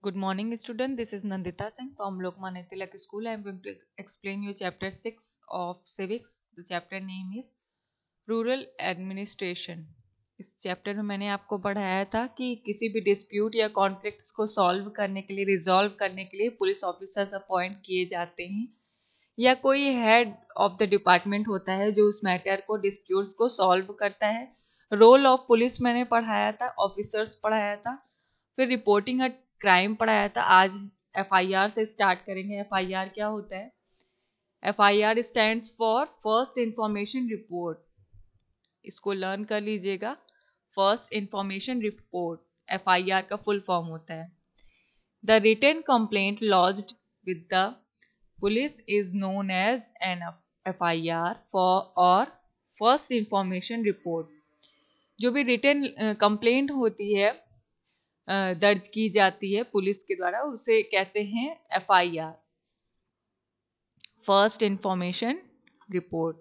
Good morning, student. This is Nandita Singh from Lokmanya Tilak School. I am going to explain you chapter 6 of civics. The chapter name is rural administration. इस chapter में मैंने आपको पढ़ाया था कि किसी भी डिस्प्यूट या कॉन्फ्लिक्ट्स को सॉल्व करने के लिए, रिजॉल्व करने के लिए पुलिस ऑफिसर्स अपॉइंट किए जाते हैं या कोई हेड ऑफ द डिपार्टमेंट होता है जो उस मैटर को, डिस्प्यूट्स को सॉल्व करता है। रोल ऑफ पुलिस मैंने पढ़ाया था, ऑफिसर्स पढ़ाया था, फिर रिपोर्टिंग अ क्राइम पढ़ाया था। आज एफआईआर से स्टार्ट करेंगे। एफआईआर क्या होता है? FIR stands for first information report. इसको लर्न कर लीजिएगा। फर्स्ट इंफॉर्मेशन रिपोर्ट एफआईआर का फुल फॉर्म होता है। The written complaint lodged with the police is known as an FIR for और फर्स्ट इंफॉर्मेशन रिपोर्ट। जो भी रिटन कंप्लेंट होती है, दर्ज की जाती है पुलिस के द्वारा, उसे कहते हैं FIR, first information report.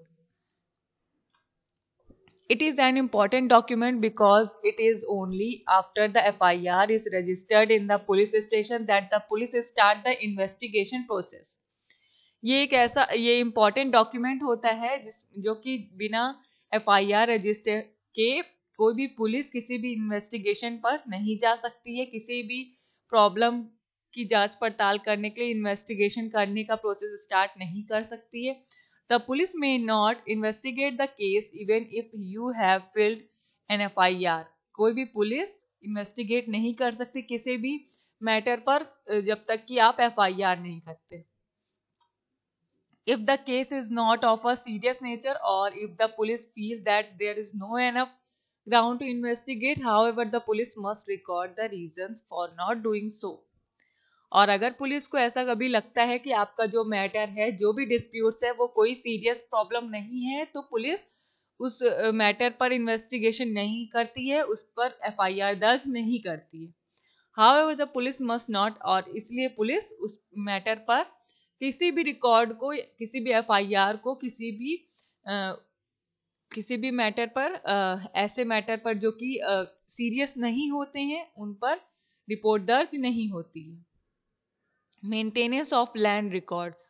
It is an important document because it is only after the FIR is registered in the police station that the police start the investigation process. ये important document होता है जो कि बिना FIR register के कोई भी police किसी भी इन्वेस्टिगेशन पर नहीं जा सकती है। किसी भी प्रॉब्लम की जांच पड़ताल करने के लिए, इन्वेस्टिगेशन करने का प्रोसेस स्टार्ट नहीं कर सकती है। The police may not investigate the case even if you have filed an FIR. कोई भी पुलिस इन्वेस्टिगेट नहीं कर सकती किसी भी मैटर पर जब तक कि आप FIR नहीं करते। If the case is not of a serious nature or if the police feel that there is no enough ground to investigate, however, the police must record the reasons for not doing so. और अगर police को ऐसा कभी लगता है कि आपका जो मैटर है, जो भी डिस्प्यूट्स है, वो कोई सीरियस प्रॉब्लम नहीं है, तो पुलिस उस मैटर पर इन्वेस्टिगेशन नहीं करती है, उस पर एफआईआर दर्ज नहीं करती है। However the police must not, और इसलिए पुलिस उस मैटर पर किसी भी रिकॉर्ड को, किसी भी एफआईआर को, किसी भी मैटर पर, ऐसे मैटर पर जो कि सीरियस नहीं होते हैं, उन पर रिपोर्ट दर्ज नहीं होती है। Maintenance of land records.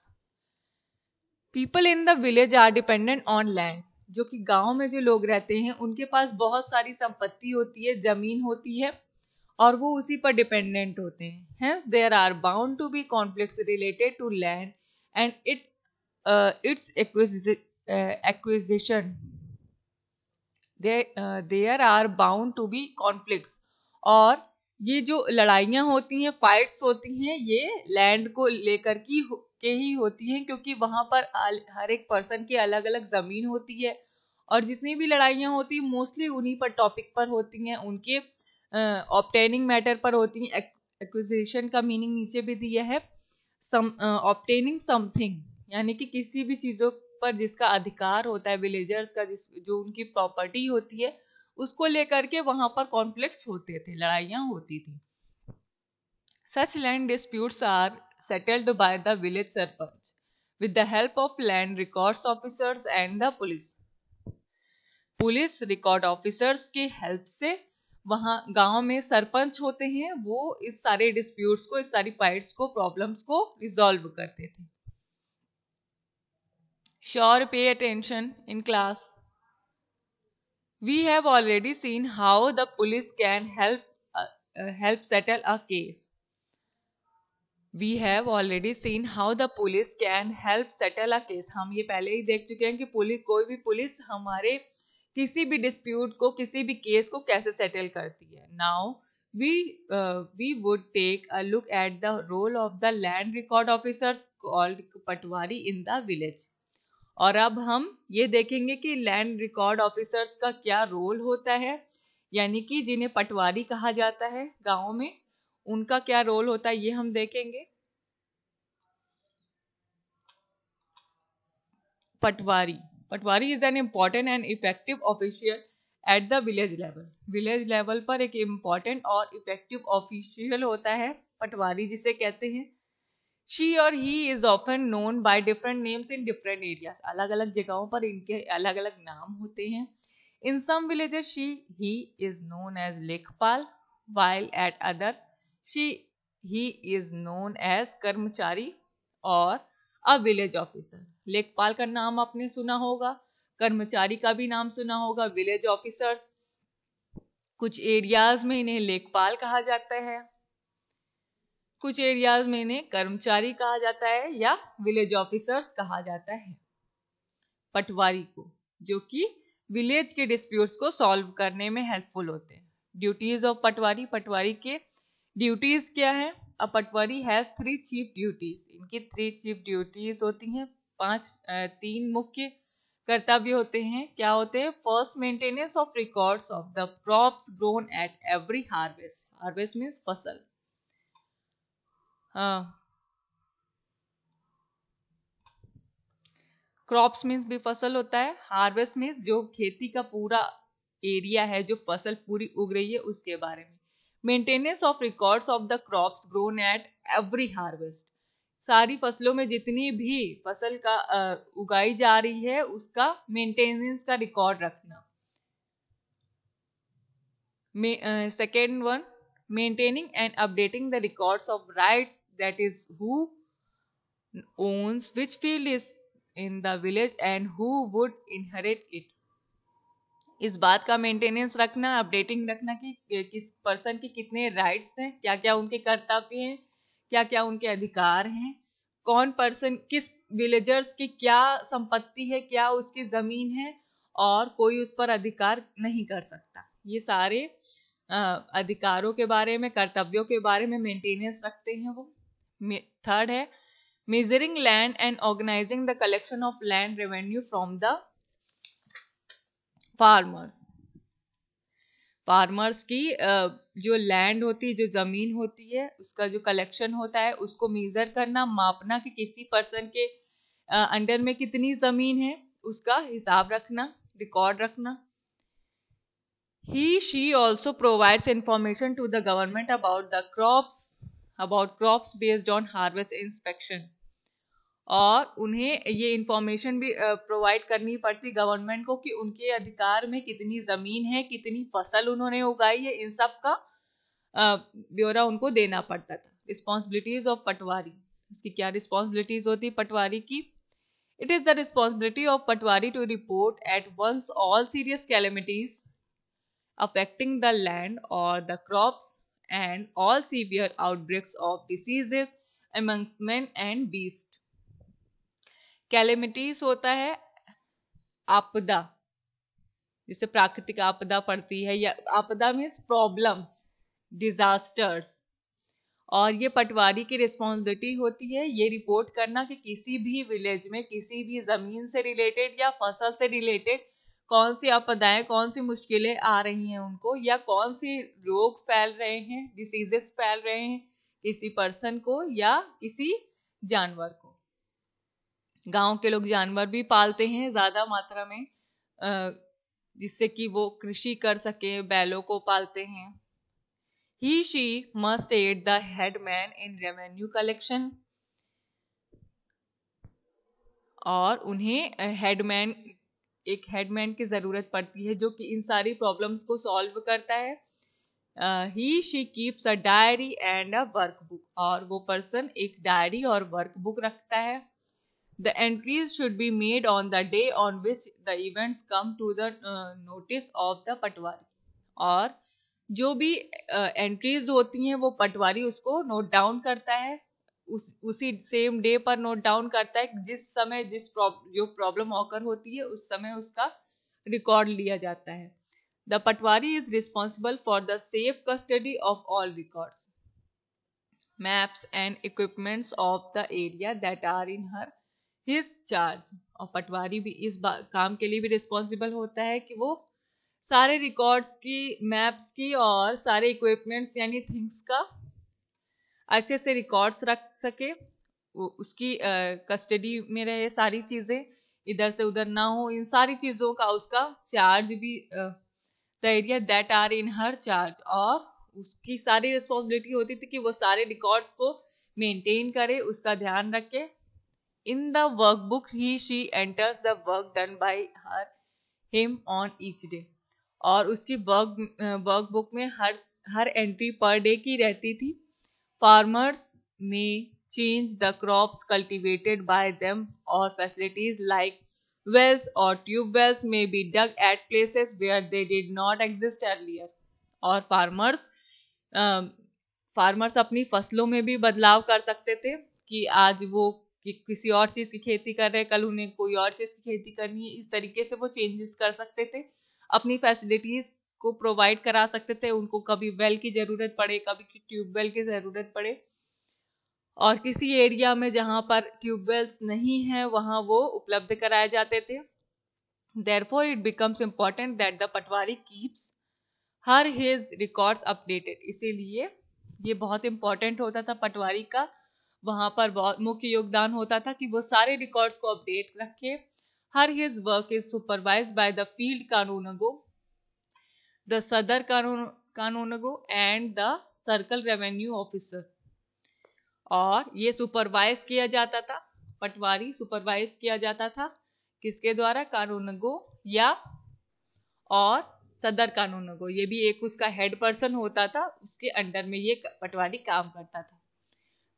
People in the village are dependent on land. जो कि गांव में जो लोग रहते हैं उनके पास बहुत सारी संपत्ति होती है, जमीन होती है, और वो उसी पर डिपेंडेंट होते हैं। Hence there are bound to be conflicts related to land and its acquisition. There are bound to be conflicts. और ये जो लड़ाइयाँ होती हैं, फाइट्स होती हैं, ये लैंड को लेकर के ही होती हैं, क्योंकि वहां पर हर एक पर्सन की अलग अलग जमीन होती है, और जितनी भी लड़ाइयाँ होती हैं मोस्टली उन्हीं पर टॉपिक पर होती हैं, उनके ऑब्टेनिंग मैटर पर होती हैं। एक्विजिशन का मीनिंग नीचे भी दिया है। ऑब्टेनिंग समथिंग यानी कि किसी भी चीजों पर जिसका अधिकार होता है, विलेजर्स का जो उनकी प्रॉपर्टी होती है, उसको लेकर के वहां पर कॉन्फ्लिक्ट्स होते थे, लड़ाइयां होती थी। Such land disputes are settled by the village sarpanch with the help of land records officers and the police. Police record officers की हेल्प से वहां गांव में सरपंच होते हैं, वो इस सारे डिस्प्यूट्स को, इस सारी फाइट्स को, प्रॉब्लम्स को रिजॉल्व करते थे। Sure, pay attention in class. We have already seen how the police can help settle a case. We have already seen how the police can help settle a case. हम ये पहले ही देख चुके हैं कि कोई भी पुलिस हमारे किसी भी डिस्प्यूट को, किसी भी केस को कैसे सेटल करती है। Now we would take a look at the role of the land record officers called Patwari in the village. और अब हम ये देखेंगे कि लैंड रिकॉर्ड ऑफिसर्स का क्या रोल होता है, यानी कि जिन्हें पटवारी कहा जाता है गांव में, उनका क्या रोल होता है, ये हम देखेंगे। Patwari is an important and effective official at the village level. Village level पर एक इम्पॉर्टेंट और इफेक्टिव ऑफिशियल होता है पटवारी, जिसे कहते हैं। She or he is often known by different names in different areas. अलग अलग जगहों पर इनके अलग अलग नाम होते हैं। In some villages he is known as Lekhpal, while at other he is known as कर्मचारी और अ विलेज ऑफिसर। लेखपाल का नाम आपने सुना होगा, कर्मचारी का भी नाम सुना होगा, विलेज ऑफिसर्स। कुछ एरियाज में इन्हें लेखपाल कहा जाता है, कुछ एरियाज में इन्हें कर्मचारी कहा जाता है या विलेज ऑफिसर्स कहा जाता है। पटवारी को, जो कि विलेज के डिस्प्यूट्स को सॉल्व करने में हेल्पफुल होते हैं। ड्यूटीज ऑफ पटवारी, पटवारी के ड्यूटीज क्या है? अ पटवारी हैज 3 चीफ ड्यूटीज। इनकी 3 चीफ ड्यूटीज होती हैं, 3 मुख्य कर्तव्य होते हैं। क्या होते हैं? First, maintenance of records of the crops grown at every harvest. Harvest means फसल। क्रॉप्स मीन्स भी फसल होता है, हार्वेस्ट मीन्स जो खेती का पूरा एरिया है, जो फसल पूरी उग रही है उसके बारे में। Maintenance of records of the crops grown at every harvest. सारी फसलों में जितनी भी फसल का उगाई जा रही है उसका मेंटेनेंस का रिकॉर्ड रखना। Second one, maintaining and updating the records of rights, that is who owns which field is in the village and who would inherit it। इस बात का मेंटेनेंस रखना, अपडेटिंग रखना कि किस पर्सन के कितने राइट्स हैं, क्या क्या उनके कर्तव्य हैं, क्या क्या उनके अधिकार हैं, कौन पर्सन, किस विलेजर्स की क्या संपत्ति है, क्या उसकी जमीन है और कोई उस पर अधिकार नहीं कर सकता। ये सारे अधिकारों के बारे में, कर्तव्यों के बारे में मेंटेनेंस रखते हैं वो। थर्ड है measuring land and organizing the collection of land revenue from the farmers। Farmers की जो लैंड होती है, जो जमीन होती है, उसका जो कलेक्शन होता है उसको मेजर करना, मापना कि किसी पर्सन के अंडर में कितनी जमीन है, उसका हिसाब रखना, रिकॉर्ड रखना। He she also provides information to the government about the crops based on harvest inspection। और उन्हें ये इंफॉर्मेशन भी प्रोवाइड करनी पड़ती गवर्नमेंट को कि उनके अधिकार में कितनी जमीन है, कितनी फसल उन्होंने उगाई है, इन सब का ब्यौरा उनको देना पड़ता था। रिस्पॉन्सिबिलिटीज ऑफ पटवारी, उसकी क्या रिस्पॉन्सिबिलिटीज होती पटवारी की? It is the responsibility of patwari to report at once all serious calamities affecting the land और the crops and all severe outbreaks of diseases amongst man and beast. Calamities होता है आपदा, जिसे प्राकृतिक आपदा पड़ती है, या आपदा मीन्स प्रॉब्लम्स, डिजास्टर्स। और ये पटवारी की रिस्पॉन्सिबिलिटी होती है ये रिपोर्ट करना कि किसी भी विलेज में किसी भी जमीन से रिलेटेड या फसल से रिलेटेड कौन सी आपदाएं, कौन सी मुश्किलें आ रही हैं उनको, या कौन सी रोग फैल रहे हैं, डिसीजेस फैल रहे हैं किसी पर्सन को या किसी जानवर को। गांव के लोग जानवर भी पालते हैं ज्यादा मात्रा में, जिससे कि वो कृषि कर सके, बैलों को पालते हैं। He she must aid the headman in revenue collection। और उन्हें हेडमैन, एक हेडमैन की जरूरत पड़ती है जो कि इन सारी प्रॉब्लम्स को सॉल्व करता है। He she keeps a diary and a workbook। और वो पर्सन एक डायरी और वर्कबुक रखता है। The entries should be made on the day on which the events come to the notice of the पटवारी। और जो भी एंट्रीज होती हैं वो पटवारी उसको नोट डाउन करता है, उसी सेम डे पर नोट डाउन करता है, जिस समय जो प्रॉब्लम ऑकर होती है उस समय उसका रिकॉर्ड लिया जाता है। The patwari is responsible for the safe custody of all records, maps and equipments of the area that are in her his charge. और पटवारी भी इस काम के लिए भी रिस्पॉन्सिबल होता है कि वो सारे रिकॉर्ड्स की, मैप्स की और सारे इक्विपमेंट्स यानी थिंग्स का अच्छे से रिकॉर्ड्स रख सके, उसकी कस्टडी में रहे, सारी चीजें इधर से उधर ना हो, इन सारी चीजों का उसका चार्ज भी, the area that are in her charge. और उसकी सारी रिस्पॉन्सिबिलिटी होती थी कि वो सारे रिकॉर्ड्स को मेंटेन करे, उसका ध्यान रखे। In the workbook he she enters the work done by him on each day। और उसकी वर्कबुक में हर एंट्री पर डे की रहती थी। farmers may change the crops cultivated by them, or facilities like wells or tube wells may be dug at places where they did not exist earlier. और farmers अपनी फसलों में भी बदलाव कर सकते थे कि आज वो किसी और चीज की खेती कर रहे हैं, कल उन्हें कोई और चीज की खेती करनी है। इस तरीके से वो चेंजेस कर सकते थे, अपनी फैसिलिटीज को प्रोवाइड करा सकते थे। उनको कभी वेल की जरूरत पड़े, कभी ट्यूबवेल की जरूरत पड़े, और किसी एरिया में जहां पर ट्यूबवेल्स नहीं है वहां वो उपलब्ध कराए जाते थे। Therefore it becomes important that the Patwari keeps her his records updated। इसीलिए ये बहुत इंपॉर्टेंट होता था पटवारी का, वहां पर बहुत मुख्य योगदान होता था कि वो सारे रिकॉर्ड्स को अपडेट रखे। हर his work is supervised by the field kanungo, the sadar kanungo and the circle revenue officer. और ये सुपरवाइज किया जाता था, पटवारी सुपरवाइज किया जाता था किसके द्वारा? कानूनगो या और सदर कानूनगो, ये भी एक उसका हेड पर्सन होता था, उसके अंडर में ये पटवारी काम करता था।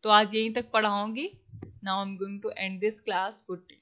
तो आज यहीं तक पढ़ाऊंगी। Now I am going to end this class. Good day.